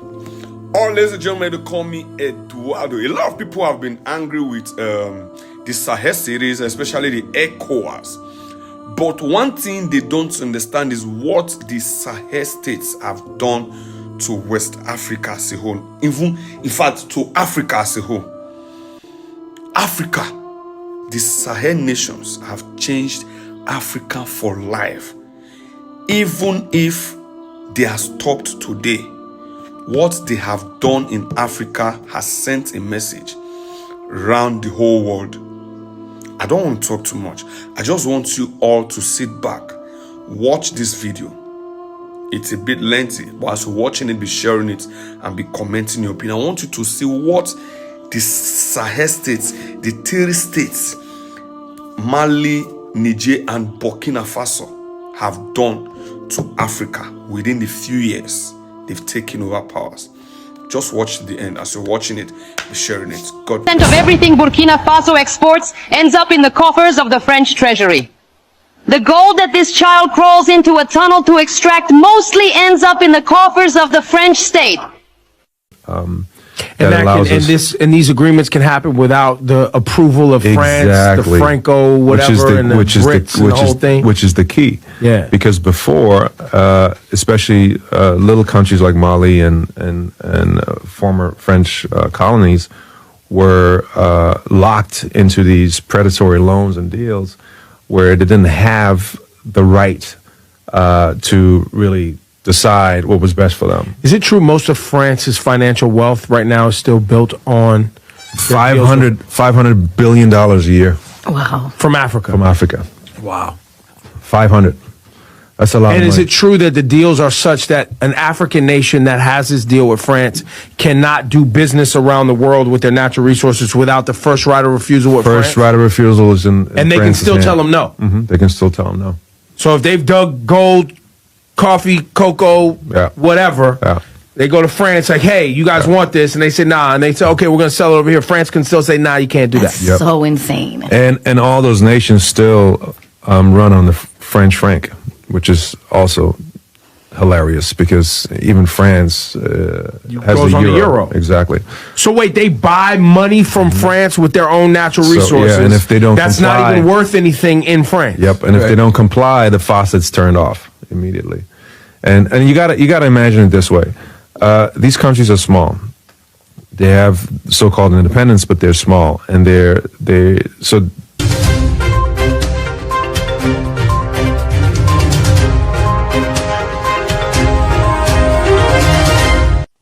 Or, ladies and gentlemen, they call me Eduardo. A lot of people have been angry with the SAHEL series, especially the ECOWAS. But one thing they don't understand is what the SAHEL states have done to West Africa as a whole. Even, in fact, to Africa as a whole. Africa, the SAHEL nations have changed Africa for life. Even if they are stopped today, what they have done in Africa has sent a message around the whole world. I don't want to talk too much. I just want you all to sit back, watch this video. It's a bit lengthy, but as you're watching it, be sharing it and be commenting your opinion. I want you to see what the SAHEL states, the 3 states, Mali, Niger, and Burkina Faso, have done to Africa within the few years they've taken over powers. Just watch the end. As you're watching it, be sharing it. God bless. Of everything Burkina Faso exports ends up in the coffers of the French treasury. The gold that this child crawls into a tunnel to extract mostly ends up in the coffers of the French state. And these agreements can happen without the approval of France, the Franco, whatever, and the BRICS and the whole thing. Which is the key. Yeah. Because before, especially little countries like Mali and former French colonies were locked into these predatory loans and deals where they didn't have the right to really decide what was best for them. Is it true most of France's financial wealth right now is still built on $500 billion a year? Wow. From Africa? From Africa. Wow. 500. That's a lot of money. And is it true that the deals are such that an African nation that has this deal with France cannot do business around the world with their natural resources without the first right of refusal with France? First right of refusal is in and they France's can still hand. tell them no? Mm-hmm. They can still tell them no. So if they've dug gold, coffee, cocoa, whatever, they go to France like, hey, you guys want this? And they say, nah. And they say, okay, we're going to sell it over here. France can still say, nah, you can't do that. That's so insane. And all those nations still run on the French franc, which is also hilarious because even France has goes on the euro. Exactly. So wait, they buy money from France with their own natural resources. Yeah, and if they don't that's comply, not even worth anything in France. Yep. And if they don't comply, the faucet's turned off immediately. And you gotta imagine it this way. These countries are small. They have so-called independence, but they're small, and so.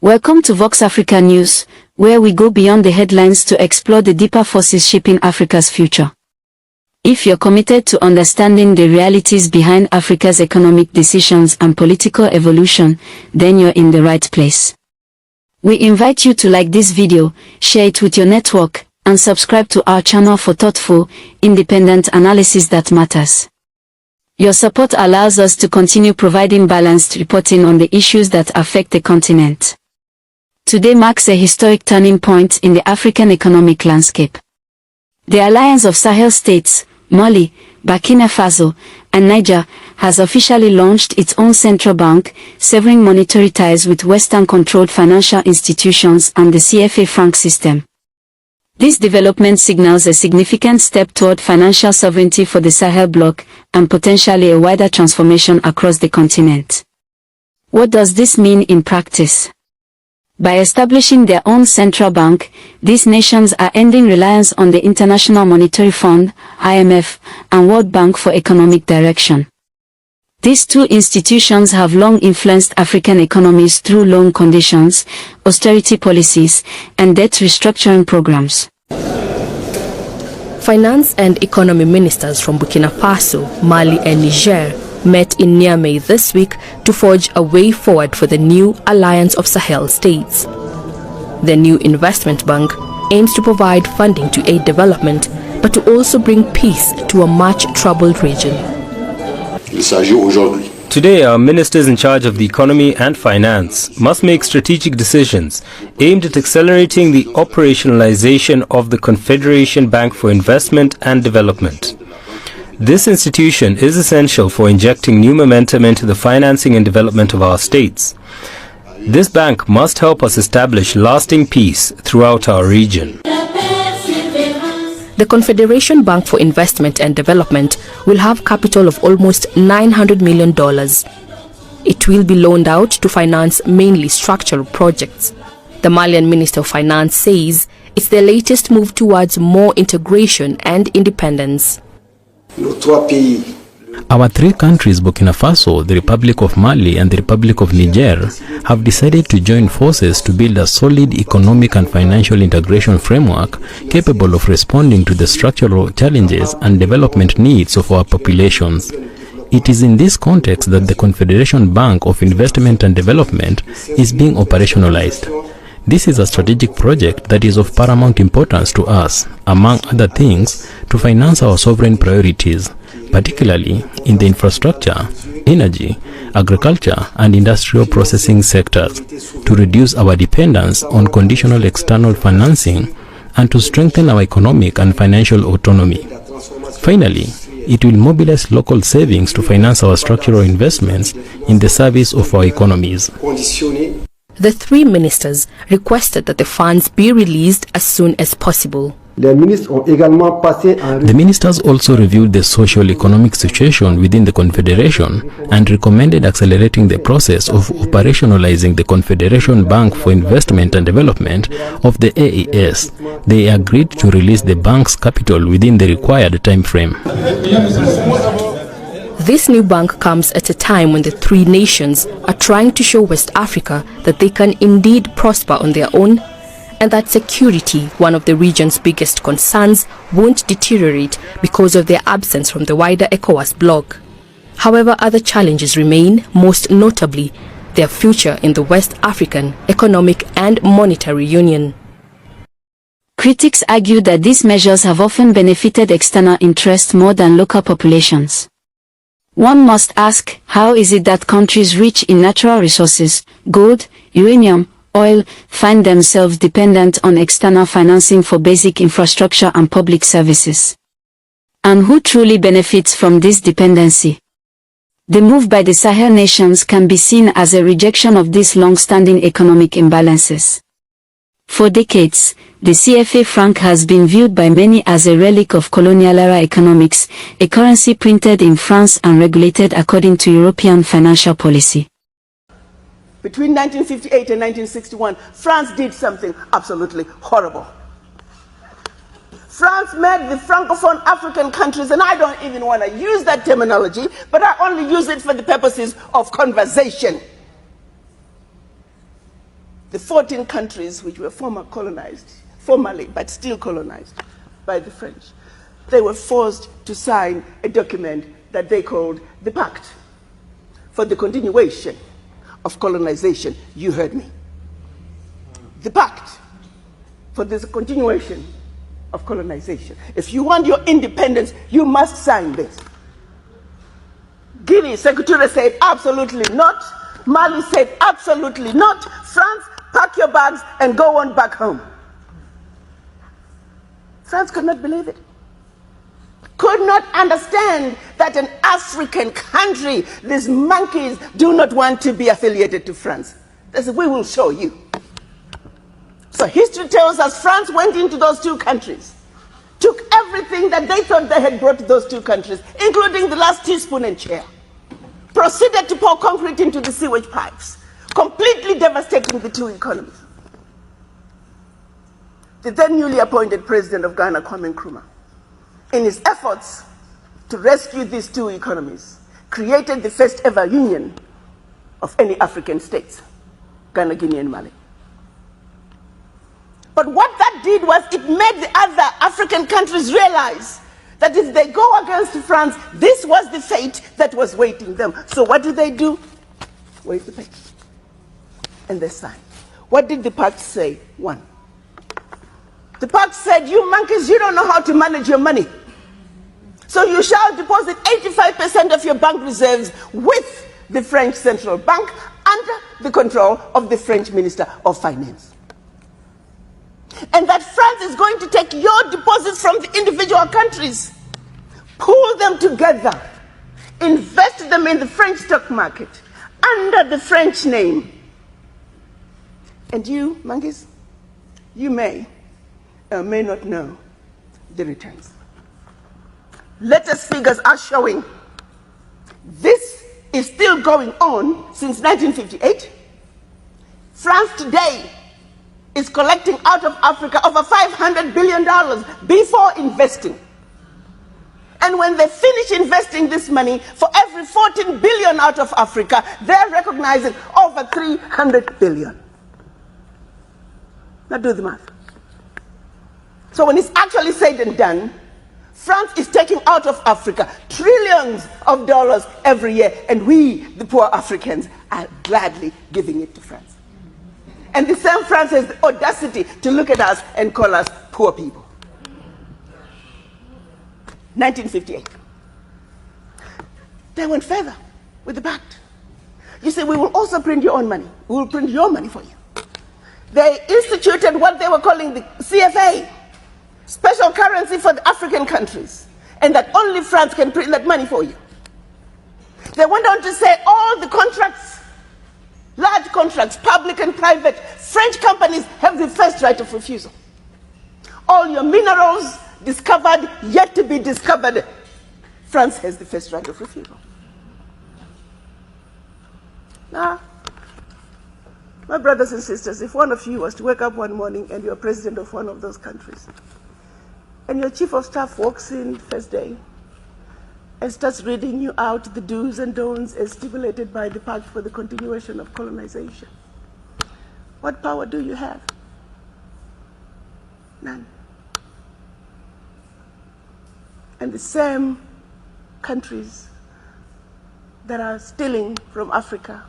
Welcome to Vox Africa News, where we go beyond the headlines to explore the deeper forces shaping Africa's future. If you're committed to understanding the realities behind Africa's economic decisions and political evolution, then you're in the right place. We invite you to like this video, share it with your network, and subscribe to our channel for thoughtful, independent analysis that matters. Your support allows us to continue providing balanced reporting on the issues that affect the continent. Today marks a historic turning point in the African economic landscape. The alliance of Sahel states, Mali, Burkina Faso, and Niger, has officially launched its own central bank, severing monetary ties with Western-controlled financial institutions and the CFA franc system. This development signals a significant step toward financial sovereignty for the Sahel bloc, and potentially a wider transformation across the continent. What does this mean in practice? By establishing their own central bank, these nations are ending reliance on the International Monetary Fund, IMF, and World Bank for economic direction. These two institutions have long influenced African economies through loan conditions, austerity policies, and debt restructuring programs. Finance and economy ministers from Burkina Faso, Mali, and Niger met in Niamey this week to forge a way forward for the new Alliance of Sahel states. The new investment bank aims to provide funding to aid development, but to also bring peace to a much troubled region. Today, our ministers in charge of the economy and finance must make strategic decisions aimed at accelerating the operationalization of the Confederation Bank for Investment and Development. This institution is essential for injecting new momentum into the financing and development of our states. This bank must help us establish lasting peace throughout our region. The Confederation Bank for Investment and Development will have capital of almost $900 million. It will be loaned out to finance mainly structural projects. The Malian Minister of Finance says it's their latest move towards more integration and independence. Our three countries, Burkina Faso, the Republic of Mali and the Republic of Niger, have decided to join forces to build a solid economic and financial integration framework capable of responding to the structural challenges and development needs of our populations. It is in this context that the Confederation Bank of Investment and Development is being operationalized. This is a strategic project that is of paramount importance to us, among other things, to finance our sovereign priorities, particularly in the infrastructure, energy, agriculture, and industrial processing sectors, to reduce our dependence on conditional external financing and to strengthen our economic and financial autonomy. Finally, it will mobilize local savings to finance our structural investments in the service of our economies. The three ministers requested that the funds be released as soon as possible. The ministers also reviewed the socio-economic situation within the Confederation and recommended accelerating the process of operationalizing the Confederation Bank for Investment and Development of the AES. They agreed to release the bank's capital within the required time frame. This new bank comes at a time when the three nations are trying to show West Africa that they can indeed prosper on their own, and that security, one of the region's biggest concerns, won't deteriorate because of their absence from the wider ECOWAS bloc. However, other challenges remain, most notably their future in the West African Economic and Monetary Union. Critics argue that these measures have often benefited external interests more than local populations. One must ask, how is it that countries rich in natural resources, gold, uranium, oil, find themselves dependent on external financing for basic infrastructure and public services? And who truly benefits from this dependency? The move by the Sahel nations can be seen as a rejection of these long-standing economic imbalances. For decades, the CFA franc has been viewed by many as a relic of colonial-era economics, a currency printed in France and regulated according to European financial policy. Between 1958 and 1961, France did something absolutely horrible. France made the Francophone African countries, and I don't even want to use that terminology, but I only use it for the purposes of conversation. The 14 countries which were formally, but still colonized by the French, they were forced to sign a document that they called the Pact for the Continuation of Colonization. You heard me. The Pact for the Continuation of Colonization. If you want your independence, you must sign this. Guinea, Secretary said absolutely not. Mali said absolutely not. France, pack your bags and go on back home. France could not believe it. Could not understand that an African country, these monkeys, do not want to be affiliated to France. They said, we will show you. So history tells us France went into those two countries, took everything that they thought they had brought to those two countries, including the last teaspoon and chair, proceeded to pour concrete into the sewage pipes, completely devastating the two economies. The then newly appointed president of Ghana, Kwame Nkrumah, in his efforts to rescue these two economies, created the first ever union of any African states, Ghana, Guinea, and Mali. But what that did was it made the other African countries realize that if they go against France, this was the fate that was waiting them. So what did they do? Where's the paper? And they signed. What did the pact say? One. The pact said, you monkeys, you don't know how to manage your money. So you shall deposit 85% of your bank reserves with the French Central Bank under the control of the French Minister of Finance. And that France is going to take your deposits from the individual countries, pool them together, invest them in the French stock market under the French name, And you, monkeys, you may or may not know the returns. Latest figures are showing this is still going on since 1958. France today is collecting out of Africa over $500 billion before investing. And when they finish investing this money, for every 14 billion out of Africa, they're recognizing over 300 billion. Now do the math. So when it's actually said and done, France is taking out of Africa trillions of dollars every year, and we, the poor Africans, are gladly giving it to France. And the same France has the audacity to look at us and call us poor people. 1958. They went further with the pact. You say, we will also print your own money. We will print your money for you. They instituted what they were calling the CFA, special currency for the African countries, and that only France can print that money for you. They went on to say all the contracts, large contracts, public and private, French companies have the first right of refusal. All your minerals discovered, yet to be discovered, France has the first right of refusal. Now, my brothers and sisters, if one of you was to wake up one morning and you're president of one of those countries, and your chief of staff walks in first day and starts reading you out the do's and don'ts as stipulated by the Pact for the Continuation of Colonization, what power do you have? None. And the same countries that are stealing from Africa,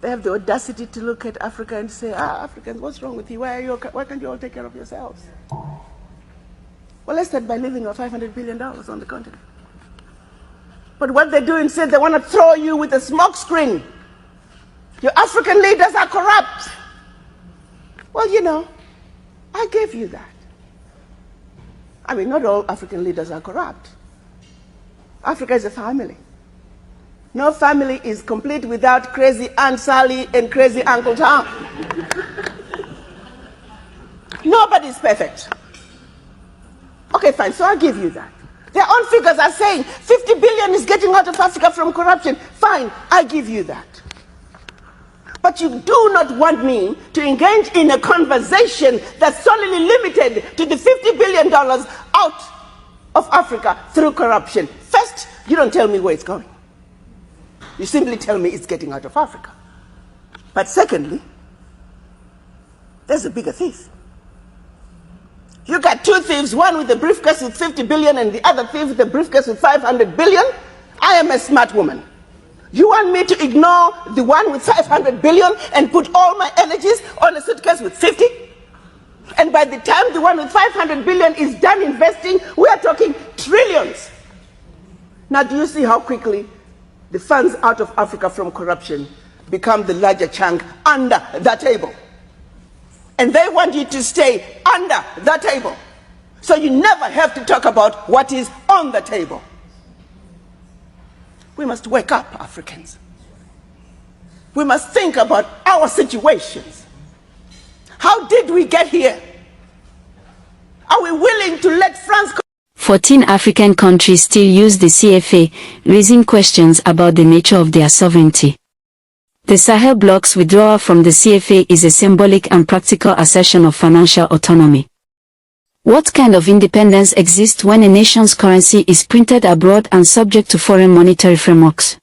they have the audacity to look at Africa and say, Africans, what's wrong with you? Why can't you all take care of yourselves? Well, let's start by leaving our $500 billion on the continent. But what they do instead, they want to throw you with a smoke screen. Your African leaders are corrupt. Well, you know, I gave you that. I mean, not all African leaders are corrupt. Africa is a family. No family is complete without crazy Aunt Sally and crazy Uncle Tom. Nobody's perfect. Okay, fine, so I'll give you that. Their own figures are saying 50 billion is getting out of Africa from corruption. Fine, I give you that. But you do not want me to engage in a conversation that's solely limited to the $50 billion out of Africa through corruption. First, you don't tell me where it's going. You simply tell me it's getting out of Africa. But secondly, there's a bigger thief. You got two thieves, one with a briefcase with 50 billion and the other thief with a briefcase with 500 billion. I am a smart woman. You want me to ignore the one with 500 billion and put all my energies on a suitcase with 50? And by the time the one with 500 billion is done investing, we are talking trillions. Now, do you see how quickly the funds out of Africa from corruption become the larger chunk under the table? And they want you to stay under the table. So you never have to talk about what is on the table. We must wake up, Africans. We must think about our situations. How did we get here? Are we willing to let France... 14 African countries still use the CFA, raising questions about the nature of their sovereignty. The Sahel bloc's withdrawal from the CFA is a symbolic and practical assertion of financial autonomy. What kind of independence exists when a nation's currency is printed abroad and subject to foreign monetary frameworks?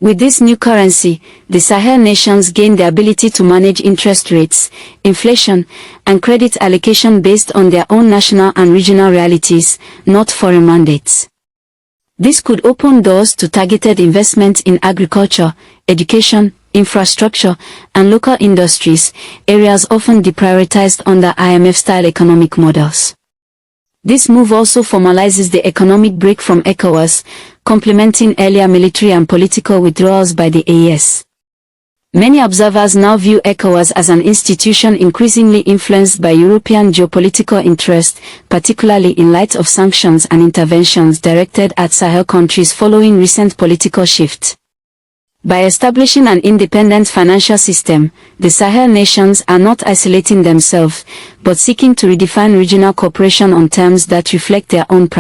With this new currency, the Sahel nations gain the ability to manage interest rates, inflation, and credit allocation based on their own national and regional realities, not foreign mandates. This could open doors to targeted investment in agriculture, education, infrastructure, and local industries, areas often deprioritized under IMF-style economic models. This move also formalizes the economic break from ECOWAS, complementing earlier military and political withdrawals by the AES. Many observers now view ECOWAS as an institution increasingly influenced by European geopolitical interest, particularly in light of sanctions and interventions directed at Sahel countries following recent political shifts. By establishing an independent financial system, the Sahel nations are not isolating themselves, but seeking to redefine regional cooperation on terms that reflect their own priorities.